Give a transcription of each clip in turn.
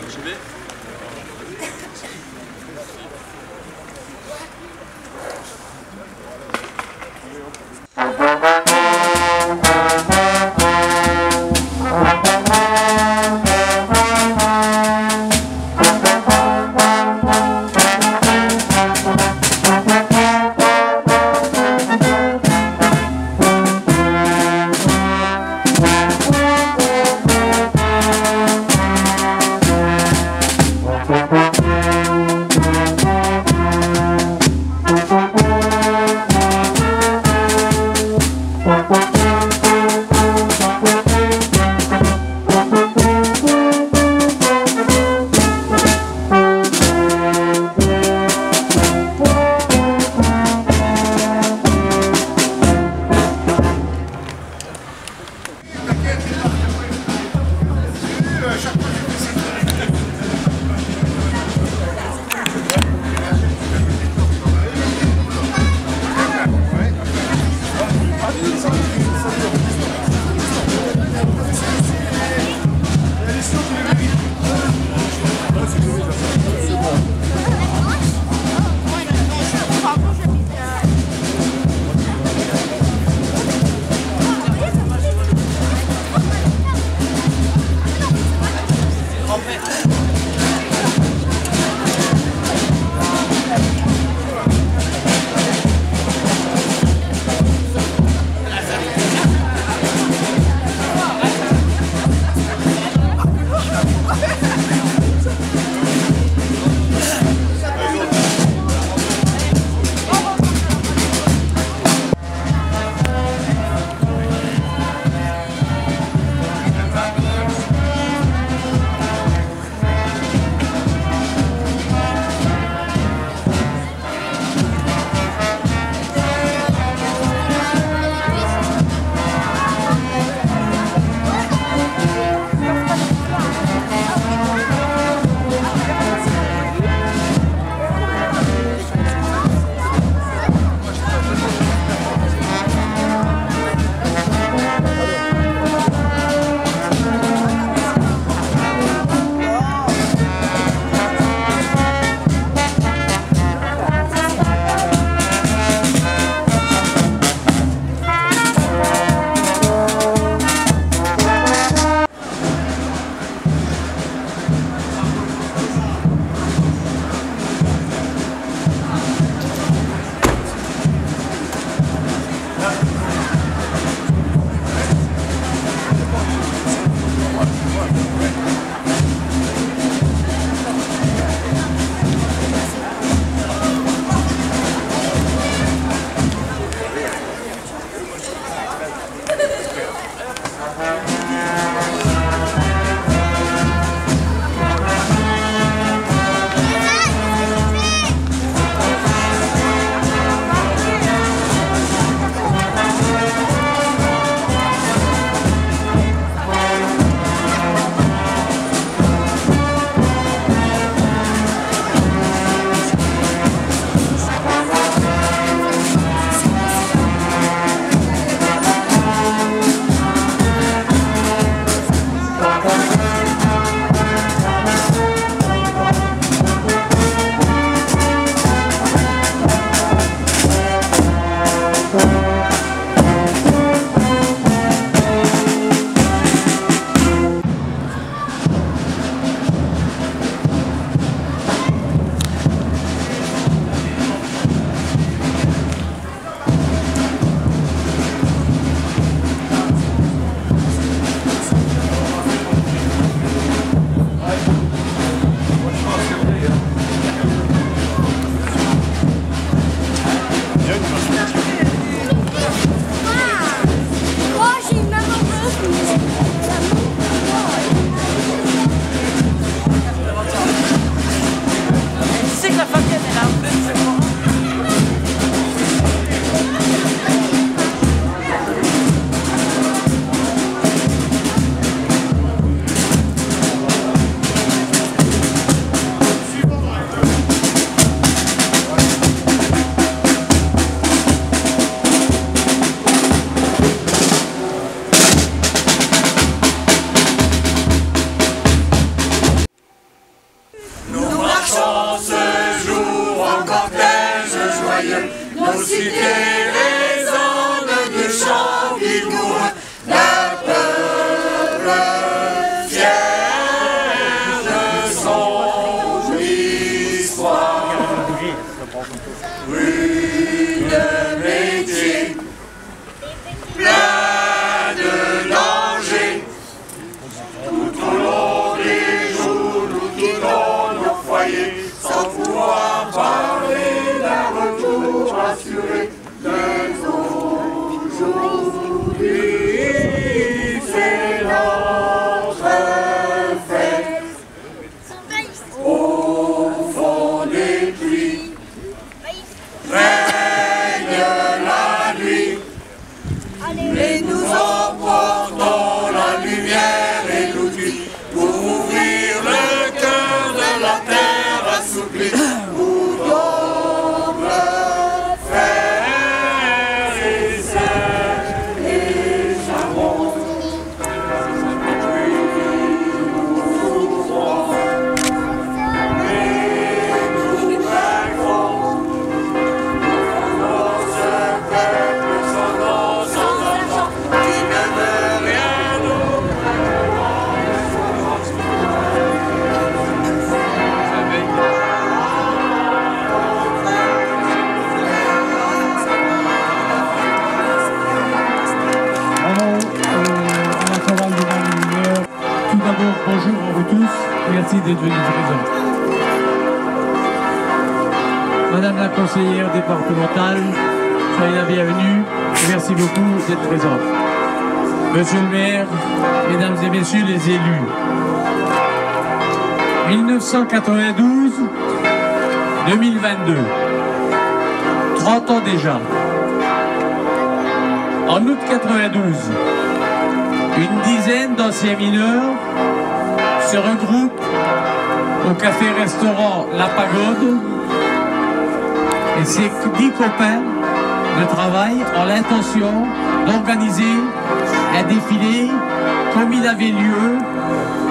J'y vais. j'ai une maman Tu sais que la Fabienne est là, c'est bon. Nos cités résonnent de chants vigoureux d'un peuple fier de son histoire. Rue de métiers, plein de dangers, tout au long des jours, nous quittons nos foyers, sans pouvoir parler d'un retour assuré d'aujourd'hui. C'est notre fête. Au fond des pluies règne la nuit, et nous emportons la lumière et l'oubli pour ouvrir le cœur de la terre assouplie. Bonjour à vous tous, merci d'être venus présents. Madame la conseillère départementale, soyez la bienvenue, merci beaucoup d'être présente. Monsieur le maire, mesdames et messieurs les élus, 1992-2022, 30 ans déjà. En août 92, une dizaine d'anciens mineurs se regroupent au café-restaurant La Pagode et ses 10 copains de travail ont l'intention d'organiser un défilé comme il avait lieu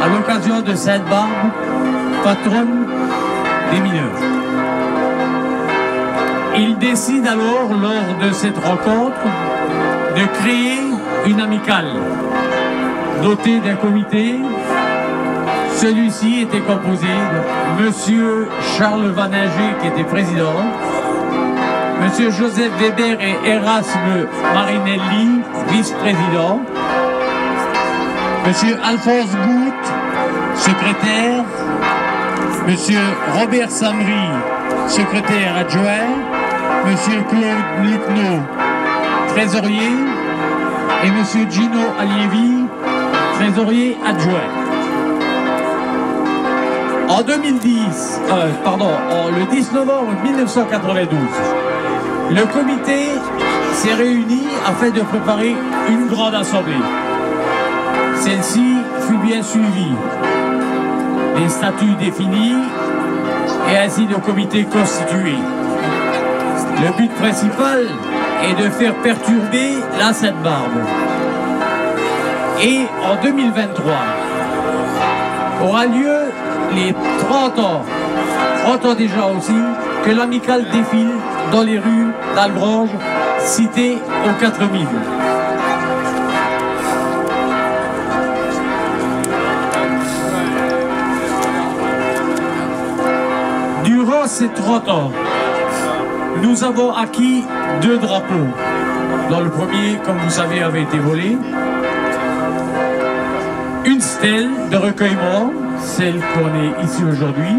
à l'occasion de Sainte-Barbe, patronne des mineurs. Ils décident alors, lors de cette rencontre, de créer une amicale dotée d'un comité. Celui-ci était composé de Monsieur Charles Vaninger, qui était président, Monsieur Joseph Weber et Erasme Marinelli, vice-président, Monsieur Alphonse Goutte, secrétaire, Monsieur Robert Samry, secrétaire adjoint, Monsieur Claude Lucno, trésorier, et Monsieur Gino Allievi, trésorier adjoint. En 2010, le 10 novembre 1992, le comité s'est réuni afin de préparer une grande assemblée. Celle-ci fut bien suivie, les statuts définis et ainsi le comité constitué. Le but principal est de faire perturber la Sainte-Barbe. Et en 2023, aura lieu les 30 ans déjà aussi, que l'amicale défile dans les rues d'Algrange, cité aux 4000. Durant ces 30 ans, nous avons acquis 2 drapeaux, dont le premier, comme vous savez, avait été volé. Une stèle de recueillement, celle qu'on est ici aujourd'hui,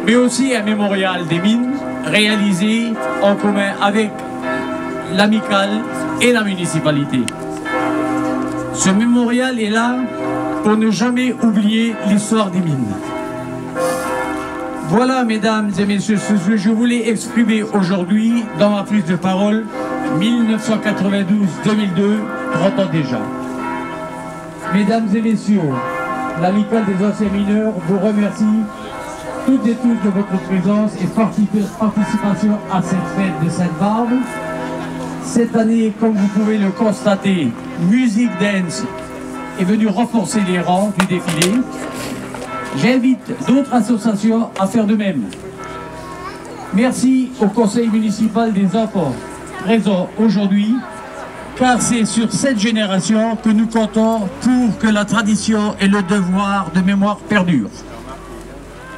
mais aussi un mémorial des mines réalisé en commun avec l'amicale et la municipalité. Ce mémorial est là pour ne jamais oublier l'histoire des mines. Voilà, mesdames et messieurs, ce que je voulais exprimer aujourd'hui dans ma prise de parole, 1992-2002, 30 ans déjà. Mesdames et messieurs, l'amicale des anciens mineurs vous remercie toutes et tous de votre présence et participation à cette fête de Sainte-Barbe. Cette année, comme vous pouvez le constater, Music Dance est venu renforcer les rangs du défilé. J'invite d'autres associations à faire de même. Merci au conseil municipal des enfants présents aujourd'hui, car c'est sur cette génération que nous comptons pour que la tradition et le devoir de mémoire perdurent.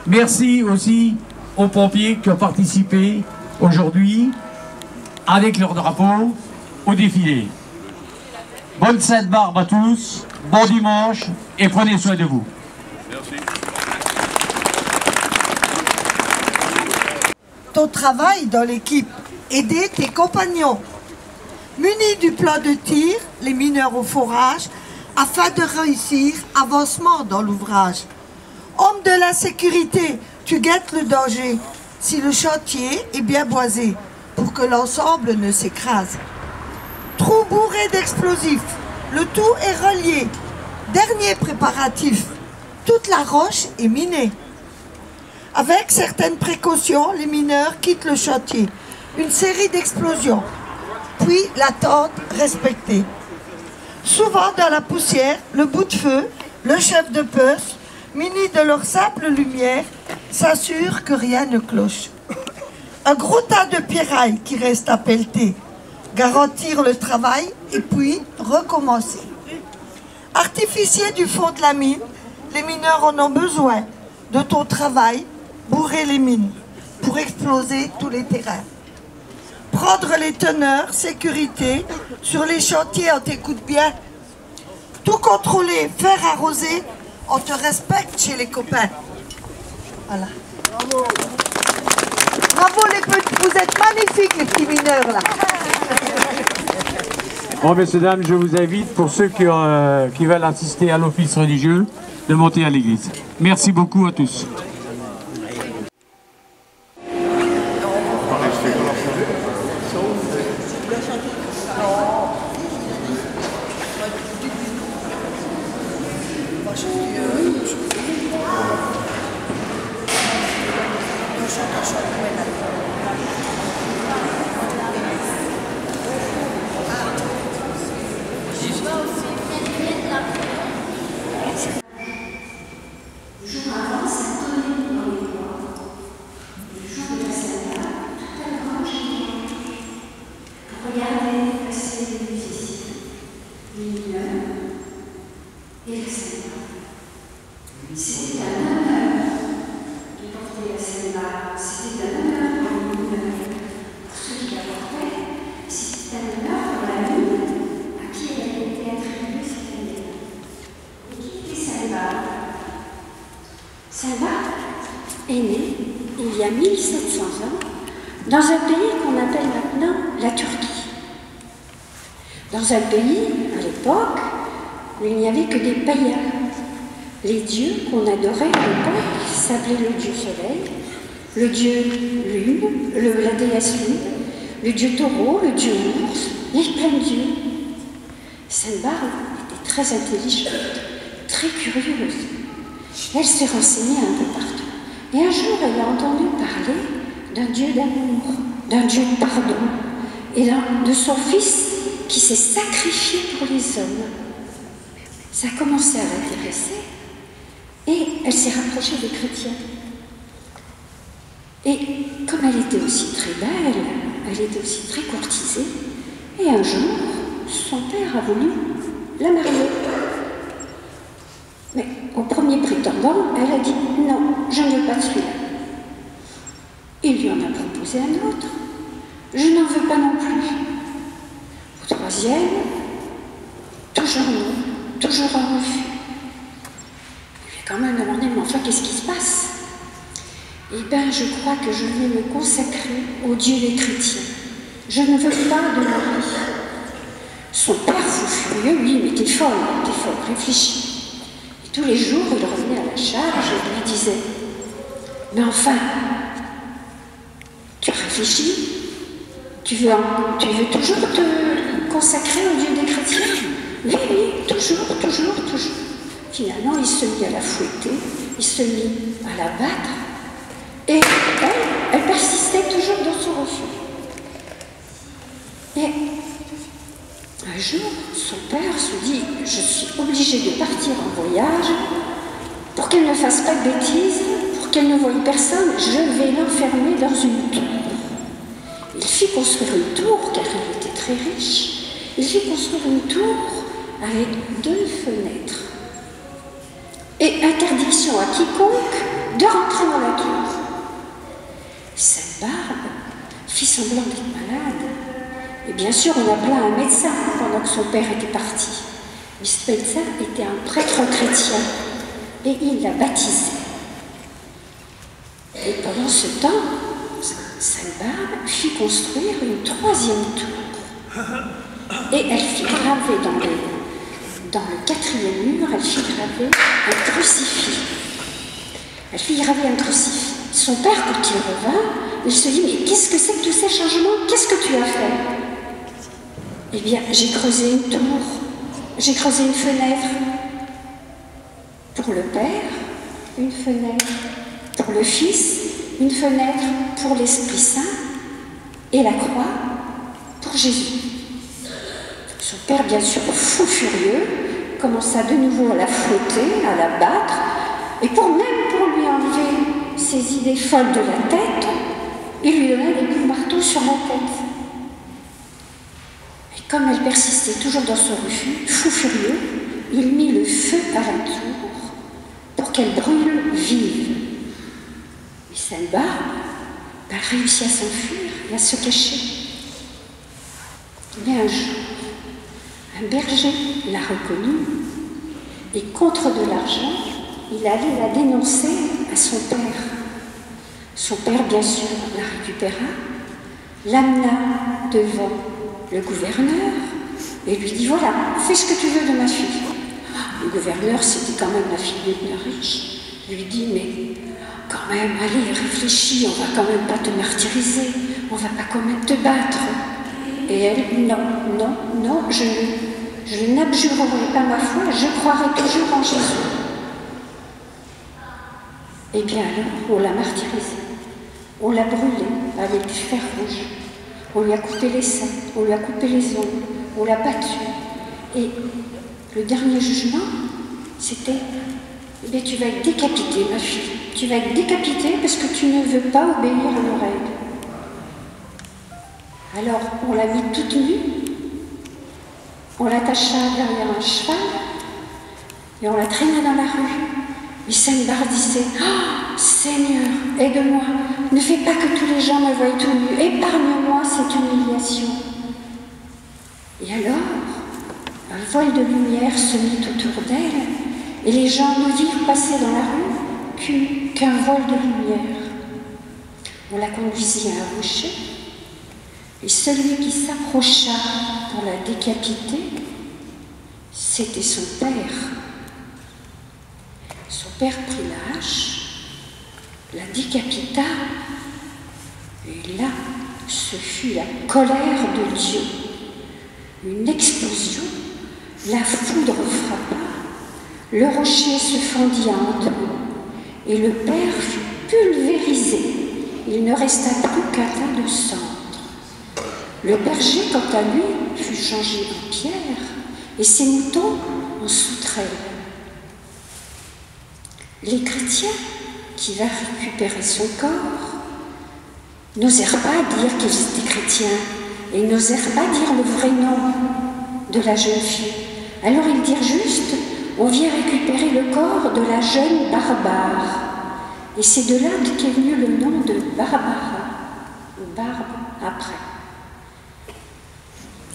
Merci aussi aux pompiers qui ont participé aujourd'hui avec leur drapeau au défilé. Bonne Sainte-Barbe à tous, bon dimanche et prenez soin de vous. Merci. Ton travail dans l'équipe, aider tes compagnons. Munis du plan de tir, les mineurs au forage, afin de réussir avancement dans l'ouvrage. Homme de la sécurité, tu guettes le danger, si le chantier est bien boisé, pour que l'ensemble ne s'écrase. Trou bourré d'explosifs, le tout est relié. Dernier préparatif, toute la roche est minée. Avec certaines précautions, les mineurs quittent le chantier. Une série d'explosions, puis l'attente respectée. Souvent dans la poussière, le bout de feu, le chef de poste, muni de leur simple lumière, s'assure que rien ne cloche. Un gros tas de pierrailles qui reste à pelleter, garantir le travail et puis recommencer. Artificier du fond de la mine, les mineurs en ont besoin de ton travail, bourrer les mines pour exploser tous les terrains. Prendre les teneurs, sécurité, sur les chantiers on t'écoute bien. Tout contrôler, faire arroser, on te respecte chez les copains. Voilà. Bravo. Bravo les petits, vous êtes magnifiques les petits mineurs là. Bon, messieurs, dames, je vous invite, pour ceux qui veulent assister à l'office religieux, de monter à l'église. Merci beaucoup à tous. Sainte-Barbe est née il y a 1700 ans dans un pays qu'on appelle maintenant la Turquie. Dans un pays, à l'époque, où il n'y avait que des païens. Les dieux qu'on adorait à l'époque s'appelaient le dieu soleil, le dieu lune, la déesse lune, le dieu taureau, le dieu ours, il y avait plein de dieux. Sainte-Barbe était très intelligente, très curieuse. Elle s'est renseignée un peu partout. Et un jour, elle a entendu parler d'un Dieu d'amour, d'un Dieu de pardon, et de son Fils qui s'est sacrifié pour les hommes. Ça a commencé à l'intéresser, et elle s'est rapprochée des chrétiens. Et comme elle était aussi très belle, elle était aussi très courtisée, et un jour, son père a voulu la marier. Mais au premier prétendant, elle a dit « Non, je ne veux pas de celui-là ». Il lui en a proposé un autre. « Je n'en veux pas non plus ». Au troisième, toujours non, toujours un refus. Il lui a quand même demandé « Mais enfin, qu'est-ce qui se passe ?» Eh bien, je crois que je vais me consacrer au Dieu des chrétiens. Je ne veux pas de mari. Son père fou furieux, lui, mais t'es folle, réfléchis. Et tous les jours, il revenait à la charge et lui disait, mais enfin, tu réfléchis? Tu veux toujours te consacrer au Dieu des chrétiens? Oui, toujours. Finalement, il se mit à la fouetter, il se mit à la battre, et elle persistait toujours dans son refus. Et un jour, son père se dit, je suis obligé de partir en voyage, pour qu'elle ne fasse pas de bêtises, pour qu'elle ne voie personne, je vais l'enfermer dans une tour. Il fit construire une tour, car il était très riche. Il fit construire une tour avec 2 fenêtres. Et interdiction à quiconque de rentrer dans la tour. Sainte-Barbe fit semblant d'être malade. Et bien sûr, on appela un médecin pendant que son père était parti. Mais ce médecin était un prêtre chrétien. Et il la baptisait. Et pendant ce temps, Sainte-Barbe fit construire une 3e tour. Et elle fit graver dans le 4e mur, elle fit graver un crucifix. Son père, quand il revint, il se dit, mais qu'est-ce que c'est que tous ces changements? Qu'est-ce que tu as fait? Eh bien, j'ai creusé une tour, j'ai creusé une fenêtre. Pour le Père, une fenêtre. Pour le Fils, une fenêtre. Pour l'Esprit Saint. Et la croix pour Jésus. Son père, bien sûr, fou furieux, commença de nouveau à la fouetter, à la battre, et pour lui enlever ses idées folles de la tête, il lui donna des coups de marteau sur la tête. Et comme elle persistait toujours dans son refus, fou furieux, il mit le feu à la tour pour qu'elle brûle vive. Et Sainte-Barbe réussit à s'enfuir et à se cacher. Mais un jour, un berger l'a reconnue et contre de l'argent, il allait la dénoncer à son père. Son père, bien sûr, la récupéra, l'amena devant le gouverneur et lui dit, voilà, fais ce que tu veux de ma fille. Le gouverneur, c'était quand même la fille d'une riche, lui dit, mais quand même, allez, réfléchis, on va quand même pas te martyriser, on va pas quand même te battre. Et elle, non, je n'abjurerai pas ma foi, je croirai toujours en Jésus. Eh bien alors, on l'a martyrisée, on l'a brûlée avec du fer rouge, on lui a coupé les seins, on lui a coupé les ongles, on l'a battue. Et le dernier jugement, c'était, eh bien, tu vas être décapitée, ma fille. Tu vas être décapitée parce que tu ne veux pas obéir à nos règles. Alors, on l'a mis toute nue, on l'attacha derrière un cheval et on la traîna dans la rue. Et Sainte-Barbe disait, oh, Seigneur, aide-moi, ne fais pas que tous les gens me voient tout nu, épargne-moi cette humiliation. Et alors, un voile de lumière se mit autour d'elle et les gens ne virent passer dans la rue qu'un voile de lumière. On la conduisit à un rocher et celui qui s'approcha pour la décapiter, c'était son père. Son père prit la hache, la décapita, et là, ce fut la colère de Dieu. Une explosion, la foudre frappa, le rocher se fendit en deux, et le père fut pulvérisé. Il ne resta plus qu'un tas de cendres. Le berger, quant à lui, fut changé en pierre, et ses moutons en sauterelles. Les chrétiens, qui vinrent récupérer son corps, n'osèrent pas dire qu'ils étaient chrétiens et n'osèrent pas dire le vrai nom de la jeune fille. Alors ils dirent juste, on vient récupérer le corps de la jeune Barbare. Et c'est de là qu'est venu le nom de Barbara, ou Barbe après.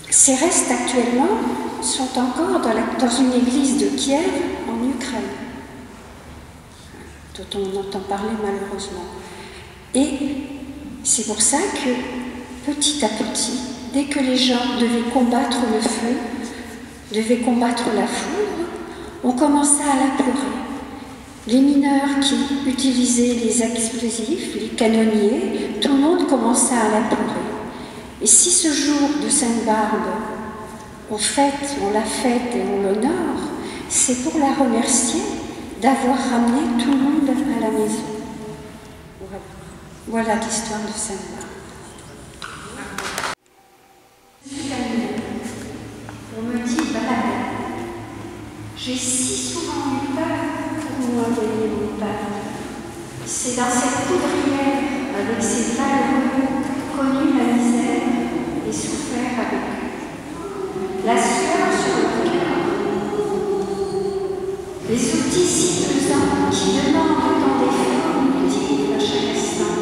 Ces restes actuellement sont encore dans une église de Kiev en Ukraine, dont on entend parler malheureusement. Et c'est pour ça que petit à petit, dès que les gens devaient combattre le feu, devaient combattre la foudre, on commença à la pleurer. Les mineurs qui utilisaient les explosifs, les canonniers, tout le monde commença à la pleurer. Et si ce jour de Sainte-Barbe, on la fête et on l'honore, c'est pour la remercier d'avoir ramené tout le monde à la maison. Voilà l'histoire de Sainte-Barbe. On me dit, j'ai si souvent eu peur pour nous envoyer mon père. C'est dans cette poudrière, avec ces malheureux, connu la misère et souffert avec eux. La sueur sur le cœur, les outils si pesants qui demandent tant d'efforts multiples à chaque instant.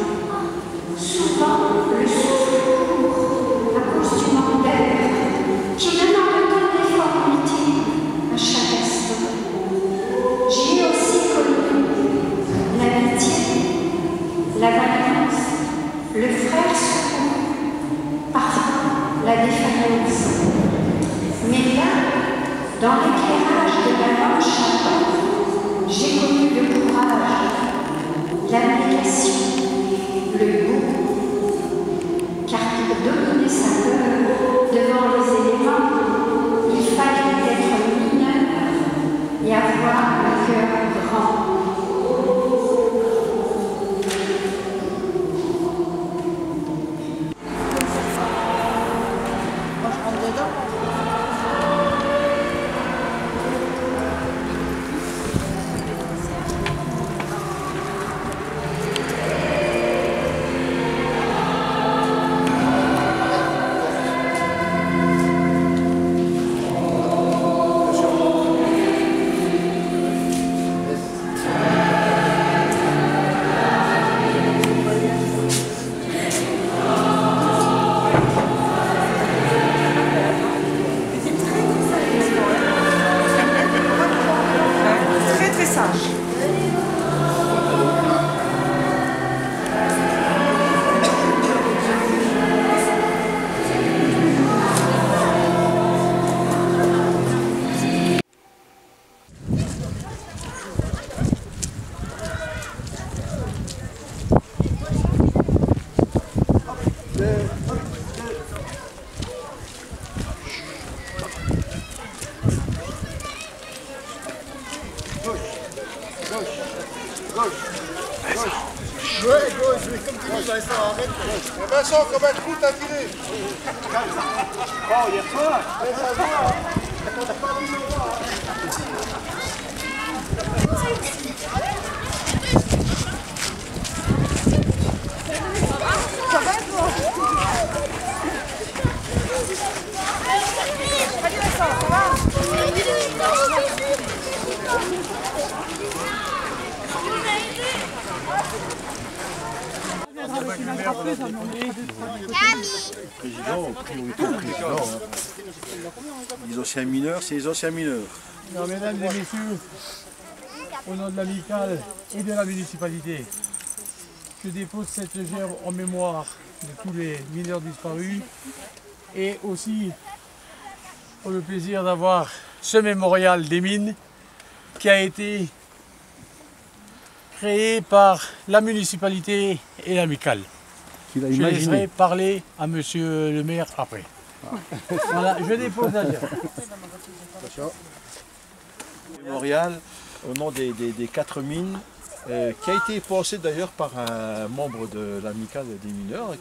Souvent, le souffle court à cause du manque d'air qui demande tant d'efforts multiples à chaque instant. J'y ai aussi connu l'amitié, la vaillance, le frère secours, parfois la défaillance. Mais là, dans l'éclairage de la lampe chantante, j'ai connu le courage, l'abnégation, le goût, car pour dominer sa peur devant les éléments, il fallait être mineur et avoir le cœur grand. Vincent, comme un trou, t'as tiré. Oh, il y a quoi? Président, priorité au président. Les anciens mineurs, c'est les anciens mineurs. Alors, mesdames et messieurs, au nom de l'amicale et de la municipalité, je dépose cette gerbe en mémoire de tous les mineurs disparus et aussi pour le plaisir d'avoir ce mémorial des mines qui a été créé par la municipalité et l'amicale. Je laisserai parler à monsieur le maire après. Voilà, je dépose la gerbe. Mémorial au nom des 4 mines, qui a été pensé d'ailleurs par un membre de l'amicale des mineurs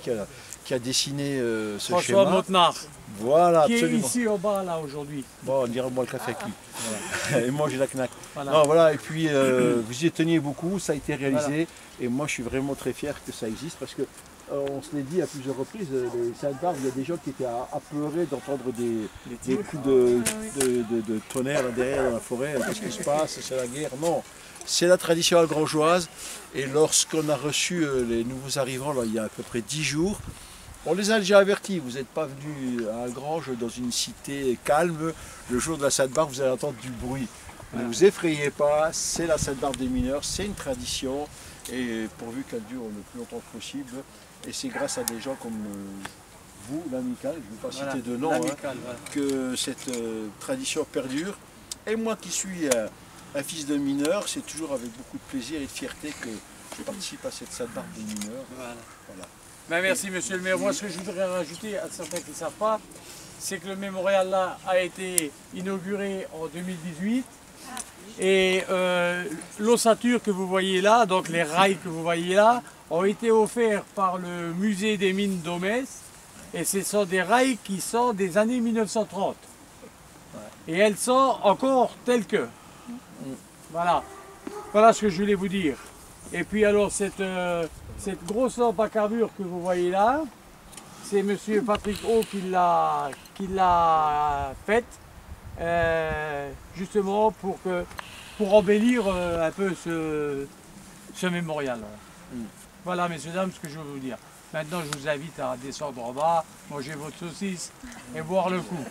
qui a dessiné ce François schéma. Montenard, Voilà, qui absolument. est ici au bas là aujourd'hui. Bon, on dirait moi le café avec lui. Voilà. Et manger la knack. Voilà. Non, voilà, et puis vous y teniez beaucoup, ça a été réalisé. Voilà. Et moi je suis vraiment très fier que ça existe parce que on se l'est dit à plusieurs reprises, les Sainte-Barbe, il y a des gens qui étaient apeurés d'entendre des coups de tonnerre là derrière dans la forêt. Qu'est-ce qui se passe? C'est la guerre? Non, c'est la tradition algrangeoise. Et lorsqu'on a reçu les nouveaux arrivants, là, il y a à peu près 10 jours, on les a déjà avertis, vous n'êtes pas venus à Algrange dans une cité calme, le jour de la Sainte-Barbe, vous allez entendre du bruit. Ne vous effrayez pas, c'est la Sainte-Barbe des mineurs, c'est une tradition, et pourvu qu'elle dure le plus longtemps possible. Et c'est grâce à des gens comme vous, l'Amicale, je ne vais pas Voilà, citer de nom, l'Amicale, voilà. que cette tradition perdure. Et moi qui suis un fils de mineur, c'est toujours avec beaucoup de plaisir et de fierté que je participe à cette Sainte-Barbe des mineurs. Voilà. Voilà. Ben, merci monsieur le maire. Moi ce que je voudrais rajouter à certains qui ne savent pas, c'est que le mémorial là a été inauguré en 2018 et l'ossature que vous voyez là, donc les rails que vous voyez là, ont été offerts par le musée des mines d'Omès et ce sont des rails qui sont des années 1930 et elles sont encore telles que. Voilà, voilà ce que je voulais vous dire. Et puis alors cette grosse lampe à carbure que vous voyez là, c'est M. Patrick O qui l'a faite, justement pour embellir un peu ce mémorial. Voilà, messieurs, dames, ce que je veux vous dire. Maintenant, je vous invite à descendre en bas, manger votre saucisse et boire le coup.